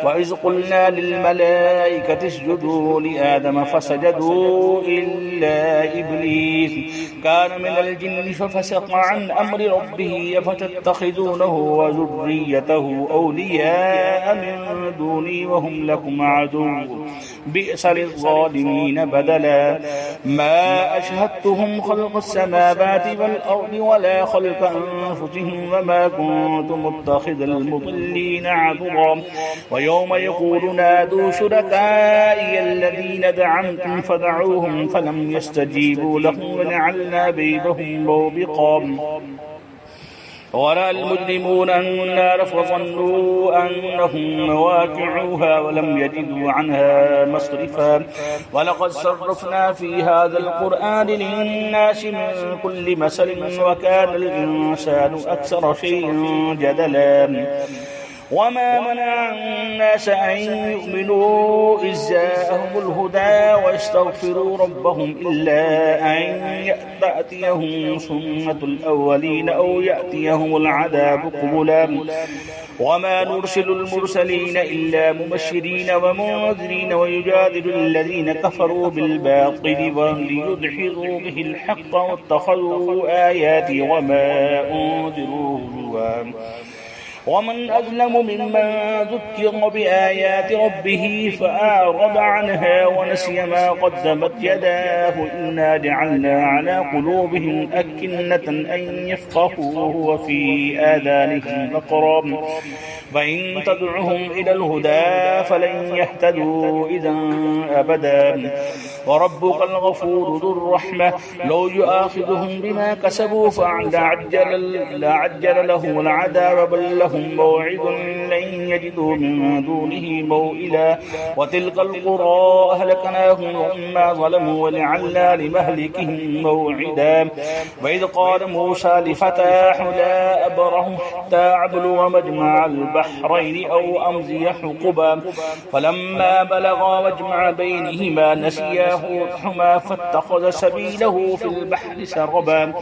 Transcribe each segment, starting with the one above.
وإذ قلنا للملائكة اسجدوا لآدم فسجدوا إلا إبليس كان من الجن ففسق عن أمر ربه أفتتخذونه وذريته أولياء من دوني وهم لكم عدو بئس للظالمين بدلا ما أشهدتهم خلق السماوات والأرض ولا خلق أنفسهم وما كنت متخذ المضلين عضدا ويوم يقول نادوا شركائي الذين زعمتم فدعوهم فلم يستجيبوا لهم وجعلنا بينهم موبقا ورأى المجرمون النار فظنوا أنهم مواقعوها ولم يجدوا عنها مصرفا ولقد صرفنا في هذا القرآن للناس من كل مثل وكان الإنسان أكثر شيء جدلا وما منع الناس أن يؤمنوا إذ جاءهم الهدى واستغفروا ربهم إلا أن تأتيهم سنة الأولين أو يأتيهم العذاب قبلا وما نرسل المرسلين إلا مبشرين ومنذرين ويجادل الذين كفروا بالباطل وليدحضوا به الحق واتخذوا آياتي وما أنذروا هزوا ومن أظلم ممن ذكر بآيات ربه فأعرض عنها ونسي ما قدمت يداه إنا جعلنا على قلوبهم أكنة أن يفقهوه وفي آذانهم وقرا فإن تدعهم إلى الهدى فلن يهتدوا إذا أبدا وربك الغفور ذو الرحمة لو يؤاخذهم بما كسبوا لعجل لهم العذاب بل لهم موعد لن يجدوا من دونه موئلا وتلك القرى أهلكناهم وما ظلموا ولعلنا لمهلكهم موعدا وإذ قال موسى لفتاه لا أبره حتى أبلغ مجمع البحرين أو أمضي حقبا فلما بلغا مجمع بينهما نسيا حوتهما فاتخذ سبيله في البحر سربا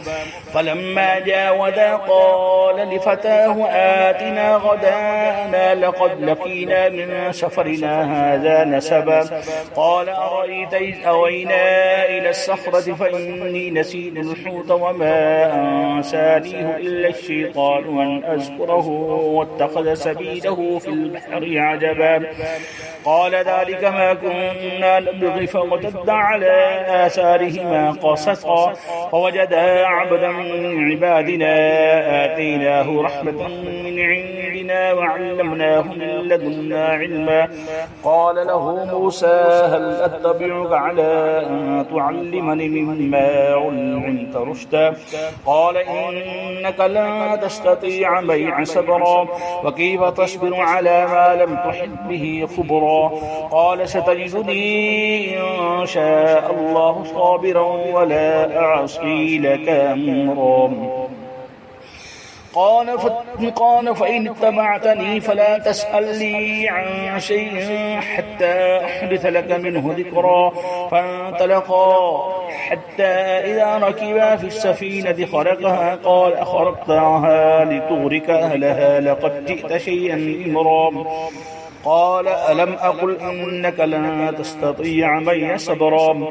فلما جاوزا قال لفتاه آتنا غداءنا لقد لقينا من سفرنا هذا نسبا قال أرأيت إذ أوينا إلى الصخرة فإني نسيت الحوت وما أنسانيه إلا الشيطان أن أذكره واتخذ سبيله في البحر عجبا قال ذلك ما كنا نبغي فارتد على آثارهما قصصا فوجدا عبدا من عبادنا آتيناه رحمة من عندنا وعلمناه من لدنا علما قال له موسى هل أتبعك على أن تعلمني مما علمت رشدا قال إنك لا تستطيع معي صبرا وكيف تصبر على ما لم تحط به خبرا قال ستجدني إن شاء الله صابرا ولا أعصي لك أمرا قال فإن اتبعتني فلا تسألني عن شيء حتى أحدث لك منه ذكرا فانطلقا حتى إذا ركبا في السفينة خرقها قال أخرقتها لتغرق أهلها لقد جئت شيئا إمرا قال ألم أقل إنك لن تستطيع معي صبرا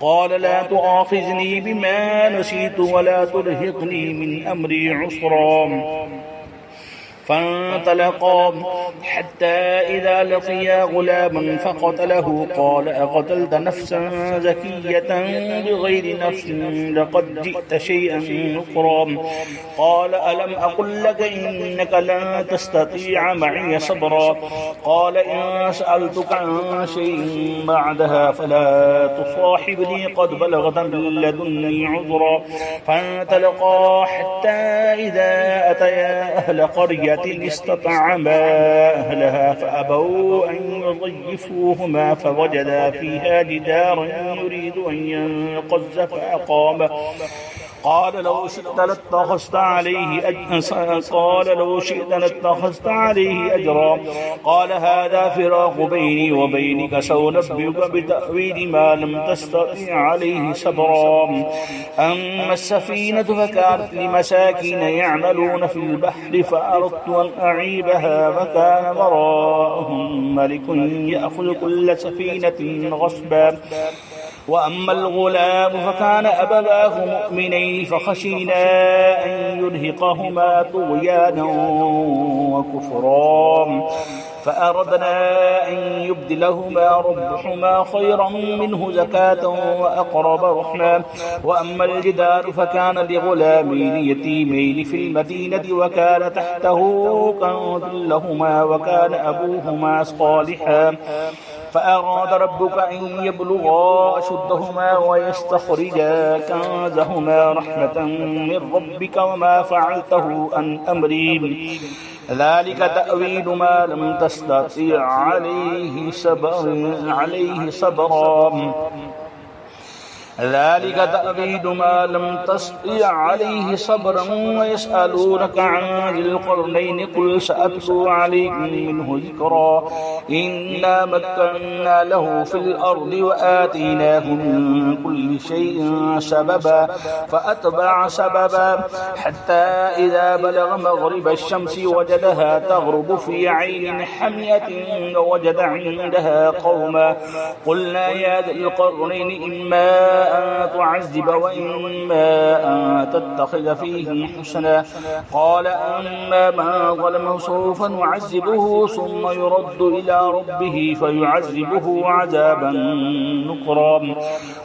قال لا تؤاخذني بما نسيت ولا ترهقني من أمري عسرا فانطلقا حتى إذا لقيا غلاما فقتله قال أقتلت نفسا زكية بغير نفس لقد جئت شيئا نكرا قال ألم أقل لك إنك لن تستطيع معي صبرا قال إن سألتك عن شيء بعدها فلا تصاحبني قد بلغت من لدني عذرا فانطلقا حتى إذا أتيا أهل قرية استطعما أهلها فأبوا أن يضيفوهما فوجدا فيها جدارا يريد أن ينقض فأقامه قال لو شئت لاتخذت عليه أجرا. قال هذا فراق بيني وبينك، سأنبئك بتأويل ما لم تستطع عليه صبرا. أما السفينة فكانت لمساكين يعملون في البحر، فأردت أن أعيبها، فكان وراءهم ملك يأخذ كل سفينة غصبا. وأما الغلام فكان أبواه مؤمنين، فخشينا أن يرهقهما طغيانا وكفرا، فأردنا أن يبدلهما ربهما خيرا منه زكاة وأقرب رحما. وأما الجدار فكان لغلامين يتيمين في المدينة، وكان تحته كنز لهما، وكان أبوهما صالحا، فأراد ربك أن يبلغا أشدهما ويستخرجا كنزهما رحمة من ربك، وما فعلته عن أمري، ذلك تأويل ما لم تستطع عليه صبرا. ذلك تأويل ما لم تستطع عليه صبرا. ويسألونك عن ذي القرنين، قل سأتلو عليكم منه ذكرا. إنا مكنا له في الأرض وآتيناه من كل شيء سببا، فأتبع سببا حتى إذا بلغ مغرب الشمس وجدها تغرب في عين حمية، ووجد عندها قوما. قلنا يا ذا القرنين إما أن تعذب وإما أن تتخذ فيهم حسنا. قال أما من ظلم سوف نعذبه ثم يرد إلى ربه فيعذبه عذابا نكرا.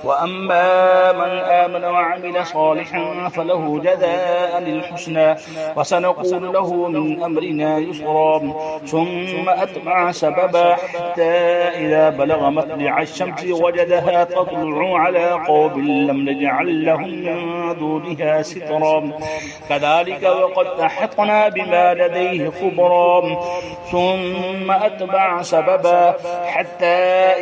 وأما من آمن وعمل صالحا فله جزاء الحسنى، وسنقول له من أمرنا يسرا. ثم أتبع سببا حتى إذا بلغ مطلع الشمس وجدها تطلع على قوم لم نجعل لهم من دونها سترا، كذلك وقد أحطنا بما لديه خبرا. ثم أتبع سببا حتى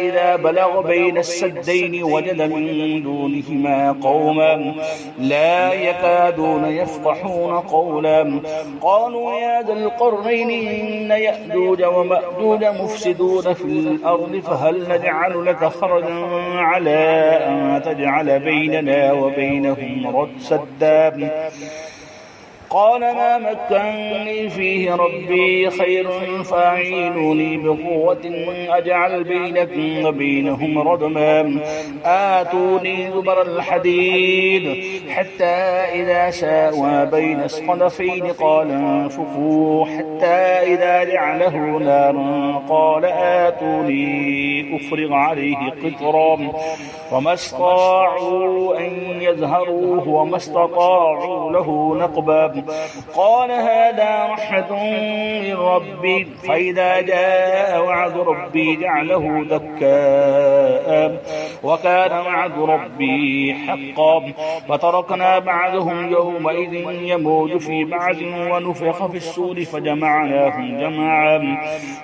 إذا بلغ بين السدين وجد من دونهما قوما لا يكادون يفقهون قولا. قالوا يا ذا القرنين إن يأجوج ومأجوج مفسدون في الأرض، فهل نجعل لك خرجا على أن تجعل بيننا وبينهم رصدا؟ قال ما مكنني فيه ربي خير، فاعينوني بقوة أجعل بينكم وبينهم ردما. آتوني زبر الحديد حتى إذا ساوى بين الصدفين قال انفخوا حتى إذا جعله نارا قال آتوني أفرغ عليه قطرا. وما استطاعوا أن يظهروه وما استطاعوا له نقبا. قال هذا رحمة من ربي، فإذا جاء وعد ربي جعله دكاء، وكان وعد ربي حقا. فتركنا بعضهم يومئذ يموج في بعض، ونفخ في السور فجمعناهم جمعا،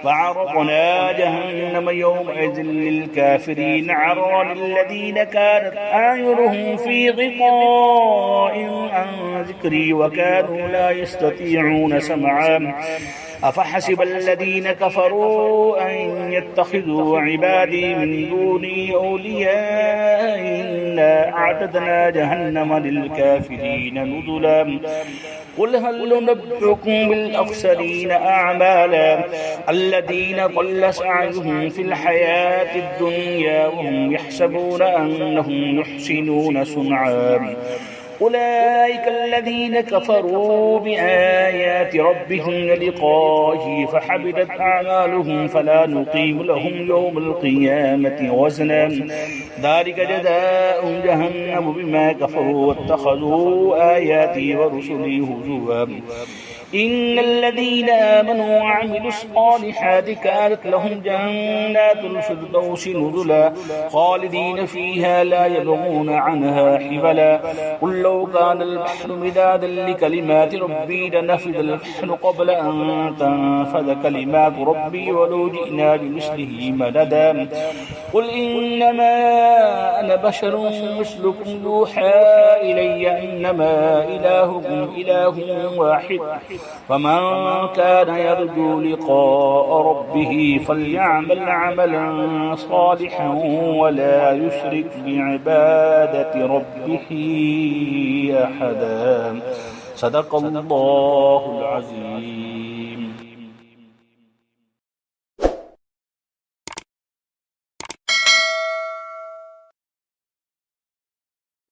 فعرضنا جهنم يومئذ للكافرين عرضا، الذين كانت أعينهم في غطاء عن ذكري وكانوا لا يستطيعون سمعا. أفحسب الذين كفروا أن يتخذوا عبادي من دوني أولياء، إنا أعتدنا جهنم للكافرين نزلا. قل هل ننبئكم بالأخسرين أعمالا، الذين ضل سعيهم في الحياة الدنيا وهم يحسبون أنهم يحسنون صنعا. أولئك الذين كفروا بآيات ربهم لقائه فحبطت أعمالهم فلا نقيم لهم يوم القيامة وزنا، ذلك جزاء جهنم بما كفروا واتخذوا آياتي ورسلي هزوا. إن الذين آمنوا وعملوا الصالحات كانت لهم جنات الفردوس نزلا، خالدين فيها لا يبغون عنها حولا. قل لو كان البحر مدادا لكلمات ربي لنفد البحر قبل أن تنفذ كلمات ربي ولو جئنا بمثله مددا قل إنما أنا بشر مثلكم يوحى إلي أنما إلهكم إله واحد فمن كان يرجو لقاء ربه فليعمل عملا صالحا ولا يشرك بعبادة ربه أحدا. صدق الله العظيم.